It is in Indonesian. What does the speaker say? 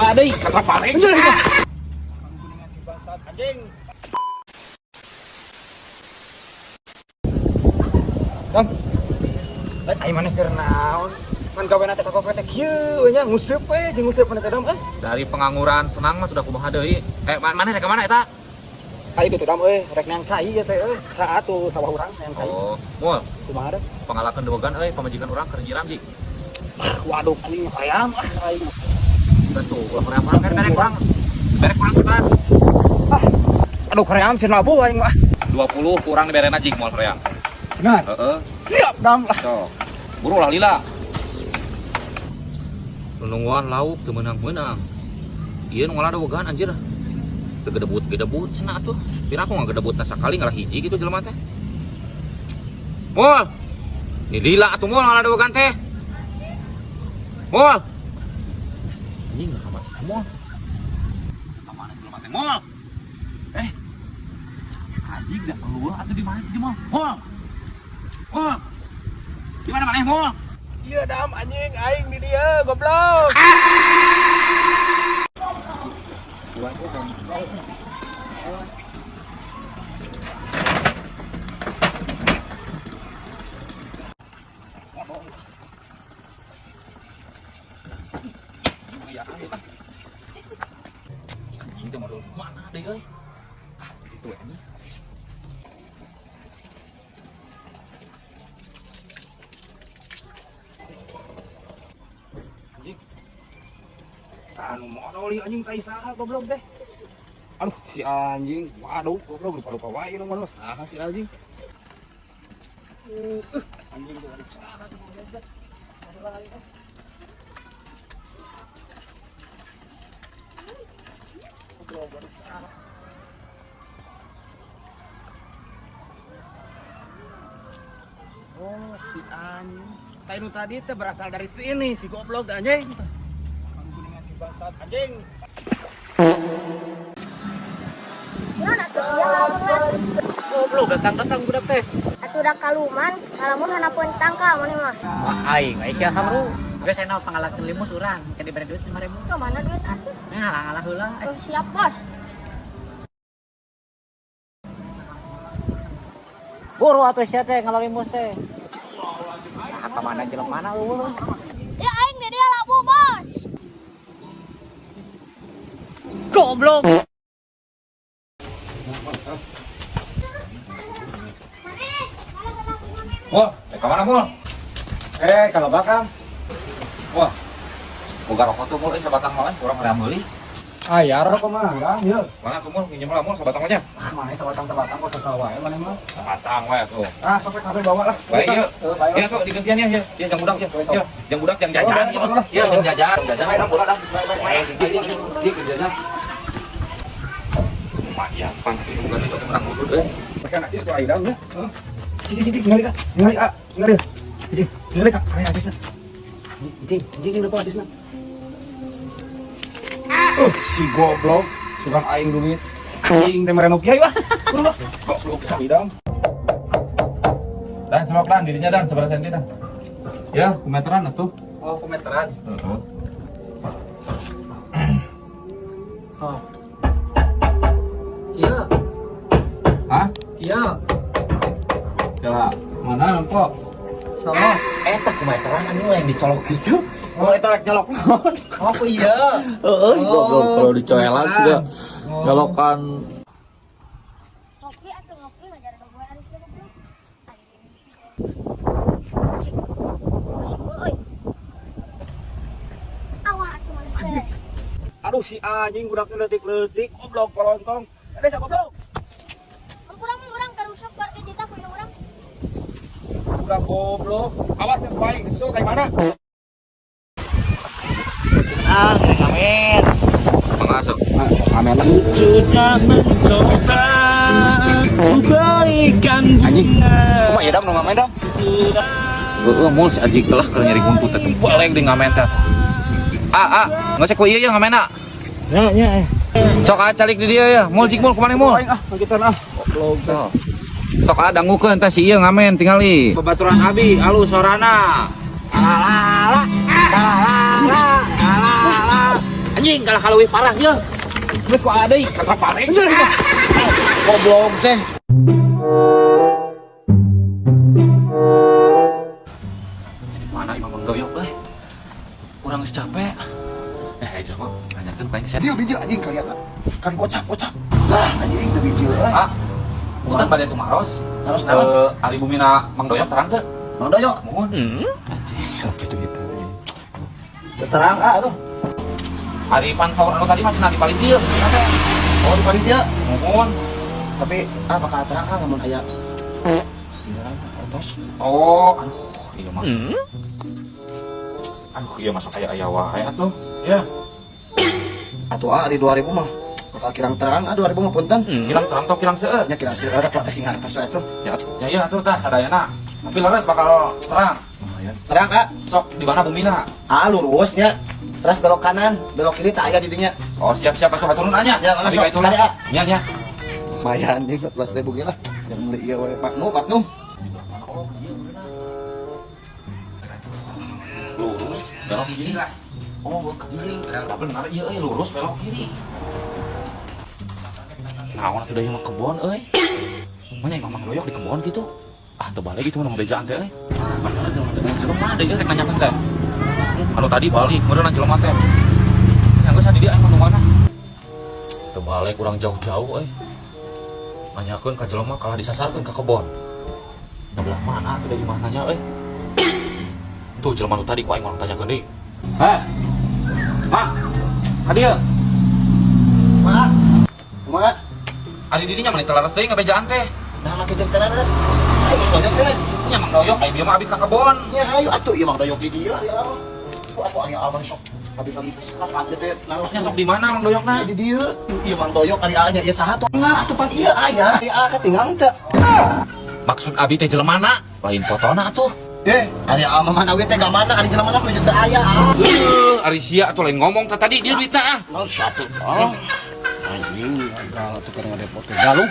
Sia deui kata paling. Anjing. Dam. Lain ai maneh keur naon? Man gaweana teh sakope teh kieu nya nguseup we jeung nguseup maneh teh Dam Dari pengangguran senang mah sudah kumaha deui. Maneh rek ka mana eta? Ai itu Dam rek nang cai ya teh saat tuh sawah urang yang cai. Oh, moal. Kumaha deh? Pangalakeun dewegan pamajikan urang keur nyiram ji. Waduh anjing hayam ai. Betul, ulah hoream urang kan berek urang. Berek urang sudah. Aduh kaream sieun labu aing mah. 20 kurang diberena jig moal hoream. Benar. Heeh. Siap Dam lah. Sok. Buru lah lila. Nungguan lauk teu meunang-meunang. Ieu nu ngalah dewegan anjir. Teu gedebut cenah atuh. Pira aku ngagedebutna sakali ngalah hiji gitu jelema teh. Moal. Ni lila atuh moal ngalah dewegan teh. Moal. Anjing kamar moal. Kamana jelema teh moal. Anjing dah keluar atau di mana sih di moal? Moal. Moal. Di mana maneh moal? Iya Dam anjing aing di dia goblok. Anjing teh modal mana deh euy? Itu anjing. Sanu modal ieu anjing tai saha goblok teh. Aduh si anjing, waduh goblok lupa wae nu mah saha si anjing. Anjing tuh ada saha tuh goblok teh. Oh si anjing. Tainu tadi teh berasal dari sini si goblok teh anjing. Kamu kuningan si bangsat anjing. Naon atuh sia lamun Goblok datang budak teh. atuh da kaluman lamun hanapeun tangka maneh mah. Aing, Aisyah Hamru. Geus cenah pangalakeun limus urang, kan dibere duit 5.000. Ka mana duit atuh? Ngalah heula. Oh, siap bos. Buru atuh sia teh ngalah limus teh. Ah, ka mana jelemana eueuh. Ya aing di dia labu bos. Goblok. Moal, ka mana moal? Kalau bakal. Wah. Boga rokok tuh moal sabatang mah urang hoream meuli. Ayar kok mah ya. Mana tuh moal pinjem lah moal sabatang aja. Mana sabatang kok sesal wae maneh mah. Sabatang wae tuh. Sampai kafe bawa lah. Baik yuk. Ya tuh digantian ya. Ya jang budak ya. Ya, jang budak jang jajan. Ya jang jajan. Baik bola dah. Baik di kerjanya. Lumayan pan bukan itu kurang mulut euy. Masih anak is kok aidam ya. Cicing ningali ka. Ningali. Cicing, ningali ka. Aya asisna. Cicing depan asisna. Si goblok, suka aing duit. Anjing teh merenok kieu ah. Kudu goblok saidam. Dan celok dan dirinya dan seberapa senti dan. Ya, kumeteran atuh. Oh, komenteran. Heeh. Oh. Kieu. Hah? Kieu. Coba mana empok? Salah. Eta kumaiteran anu yang dicolok gitu. Oh, eta rek nyolok naon? Oh, iya. Heeh, goblok kalau dicoelan sudah nyolokan. Ngopi atuh ngopi mah jarang gue ari sia goblok. Euy. Awak atuh maneh. Aduh si anjing budak leutik-leutik goblok polontong. Ada siapa goblok? Kurang urang karusak bar ke kita ku urang. Budak goblok. Awas yang baik, so kayak mana? Ngamen. Mengasuk. Amen. Sudah mencoba berikan bunga. Kumaha ya dam nu ngamen dam? Heeh, moal si Ajik telah keur nyari buntut teh baleng di ngamen teh. Ngasek ku ieu ya ngamena. Ya. Sok calik di dia ya. Moal jik moal kumaneh moal. Ngagiteun goblok. Sok dangukeun teh si ieu ngamen tingali. Babaturan abi alus sorana. Anjing kalah kaleuwih parah ya. Geus ku deui kata pareng. Goblok teh. Mana Imam Doyok euy? Urang geus capek. Jelema nanyakeun paling keset. Biji anjing kalian. Kali gocap. Anjing teu biji euy. Punten bade tumaros. Terus naon? Ari bumina Mang Doyok terang teu? Mang Doyok. Muhun. Anjing, gitu gitu. Terang atuh. Ari pansor anu tadi mah cenah di paling dieu. Oh, di panitia. Muhun. Tapi bakal terang namun aya. Terus Oh, aduh, iya mah. Aduh, iya masuk kayak aya wae atuh. Ya. atuh di 2000 mah. Bakal kirang terang 2000 mah punten. Kirang terang tau kirang seueur. Nya kirang seueur atuh ada singan tos atuh. Ya atuh tah sadayana. Tapi leres bakal terang. Terang Sok di mana bumina? lurusnya. Terus belok kanan, belok kiri tak aya di dinya. Oh, siap-siap atuh haturun anya. Ya, Abi sok, ka itu tadi, lah. Nya. Lumayan jeung 14.000 ge lah. Yang beli ieu we Pak Nu. Lurus, belok kiri. Oh, ke kiri. Benar ieu euy, lurus belok kiri. Naon atuh deui mah kebon euy. Mana Mang Doyok di kebon gitu. Teu balik gitu nu ngabejaan teh euy. Bener jelema deui rek nanyakeun teh. Anu tadi balik, meureun jelema teh. Yang geus di dia aing mah mana? Teu balik kurang jauh-jauh euy. Nanyakeun ka jelema kalah disasarkeun ka kebon. Da belah mana teh di mananya euy. Tuh jelema nu tadi ku aing urang tanyakeun deui. Mang. Hadieu. Mak. Kumaha? Ari didinya mah ditelaras deui ngabejaan teh. Nah make jeung tenaras. Ayo Doyok senes. Nya Mang Doyok aya dia mah abi ka kebon. Ya ayo atuh ieu Mang Doyok di dieu ya. Aku aya abang sok. Abi-abi serapat teh narosnya Nya sok di mana Mang Doyokna? di dieu. Ieu Mang Doyok ari aya ieu saha tuh? Ingat atuh pan ieu aya. Aya katinggal teu. Maksud abi teh jelemana, lain fotona tuh. Ari mana we teh gamana ari jelema mah jeung teu aya. Ari sia atuh lain ngomong tadi dia duitna ah. Naon satu. Anjing, gagal atuh keur ngadepot galuh.